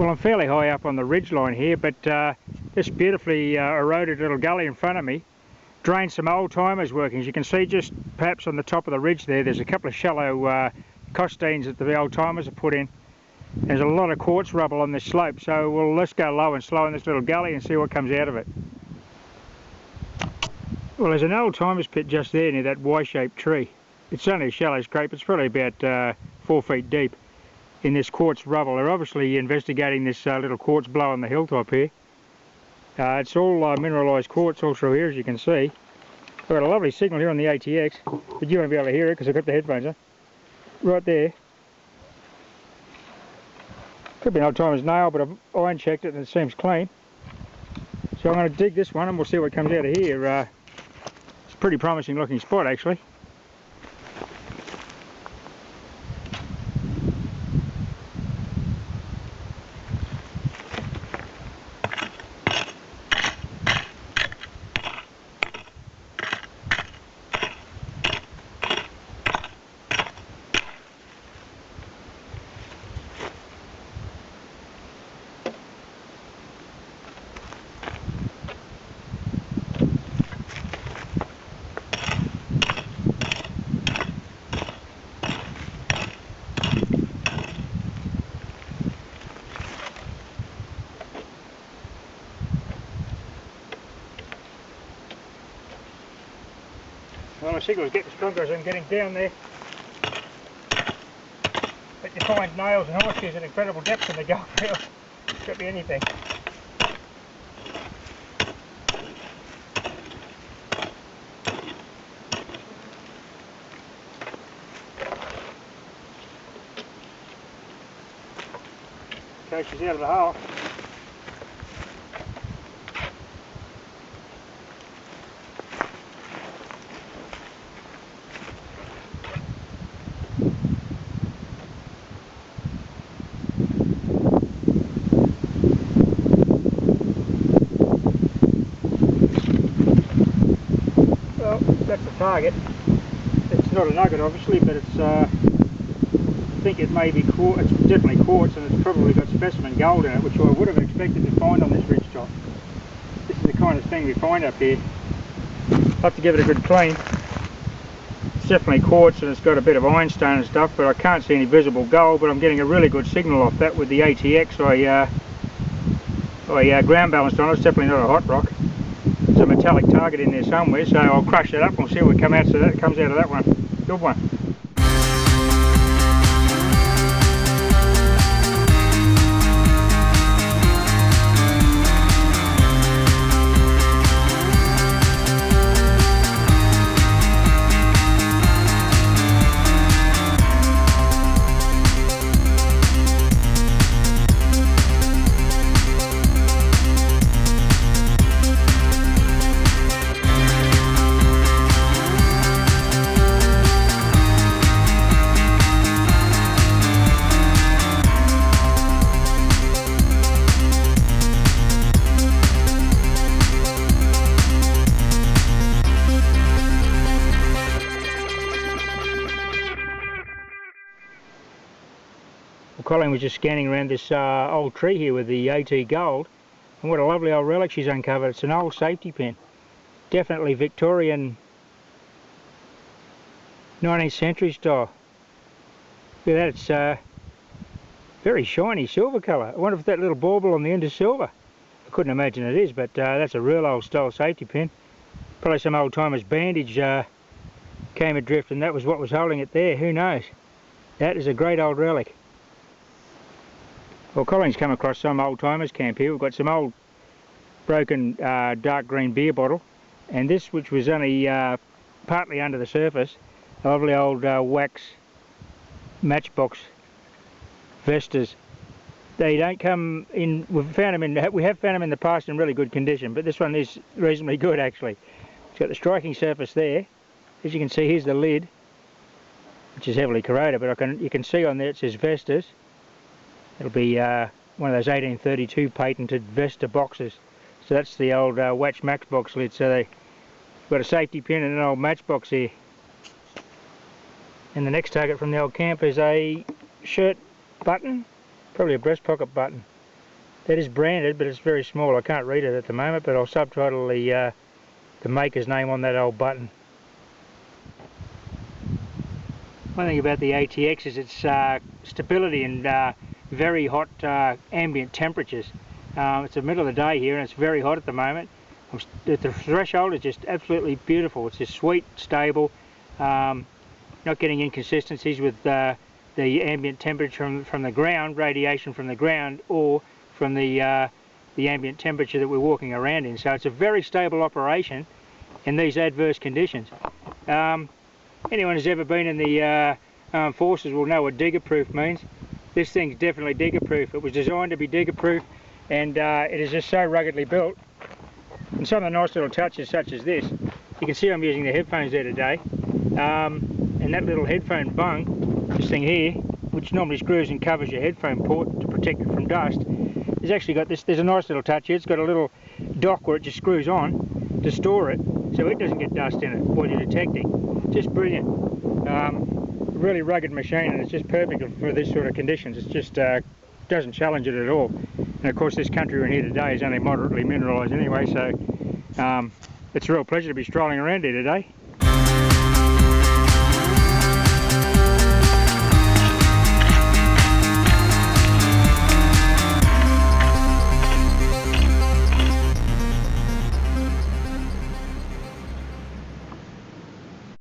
Well, I'm fairly high up on the ridge line here, but this beautifully eroded little gully in front of me drains some old timers working. As you can see, just perhaps on the top of the ridge there's a couple of shallow costines that the old timers have put in. There's a lot of quartz rubble on this slope, so let's go low and slow in this little gully and see what comes out of it. Well, there's an old timers pit just there near that Y-shaped tree. It's only a shallow scrape, it's probably about 4 feet deep in this quartz rubble. They're obviously investigating this little quartz blow on the hilltop here. It's all mineralised quartz all through here, as you can see. I've got a lovely signal here on the ATX, but you won't be able to hear it because I've got the headphones on. Right there. Could be an old timer's nail, but I've iron checked it and it seems clean. So I'm going to dig this one and we'll see what comes out of here. It's a pretty promising looking spot actually. Well, my signal's getting stronger as I'm getting down there. But you find nails and horseshoes at incredible depths in the gold field. Could be anything. Okay, she's out of the hole. That's the target. It's not a nugget obviously, but it's I think it may be quartz. It's definitely quartz, and it's probably got specimen gold in it, which I would have expected to find on this ridge top. This is the kind of thing we find up here. I'll have to give it a good clean. It's definitely quartz and it's got a bit of ironstone and stuff, but I can't see any visible gold, but I'm getting a really good signal off that with the ATX. I ground balanced on it. It's definitely not a hot rock. A metallic target in there somewhere, so I'll crush that up and we'll see what comes out of that one. Good one. Colleen was just scanning around this old tree here with the AT gold, and what a lovely old relic she's uncovered. It's an old safety pin, definitely Victorian 19th century style. Look at that, it's very shiny silver colour. I wonder if that little bauble on the end is silver. I couldn't imagine it is, but that's a real old style safety pin. Probably some old timer's bandage came adrift and that was what was holding it there, who knows. That is a great old relic. Well, Colleen's come across some old timers camp here. We've got some old broken dark green beer bottle, and this, which was only partly under the surface, a lovely old wax matchbox Vestas. They don't come in. We have found them in the past in really good condition, but this one is reasonably good actually. It's got the striking surface there. As you can see, here's the lid, which is heavily corroded, but you can see on there it says Vestas. It'll be one of those 1832 patented Vesta boxes. So that's the old wax matchbox lid. So they've got a safety pin and an old matchbox here. And the next target from the old camp is a shirt button, probably a breast pocket button. That is branded, but it's very small. I can't read it at the moment, but I'll subtitle the maker's name on that old button. One thing about the ATX is its stability in very hot ambient temperatures. It's the middle of the day here and it's very hot at the moment. The threshold is just absolutely beautiful. It's just sweet, stable, not getting inconsistencies with the ambient temperature from the ground, radiation from the ground, or from the ambient temperature that we're walking around in. So it's a very stable operation in these adverse conditions. Anyone who's ever been in the armed forces will know what digger-proof means. This thing's definitely digger-proof. It was designed to be digger-proof, and it is just so ruggedly built. And some of the nice little touches such as this. You can see I'm using the headphones there today. And that little headphone bung, this thing here, which normally screws and covers your headphone port to protect it from dust, has actually got this. There's a nice little touch here. It's got a little dock where it just screws on to store it, so it doesn't get dust in it while you're detecting. Just brilliant. Really rugged machine, and it's just perfect for this sort of conditions. It's just doesn't challenge it at all. And of course this country we're in here today is only moderately mineralised anyway, so it's a real pleasure to be strolling around here today.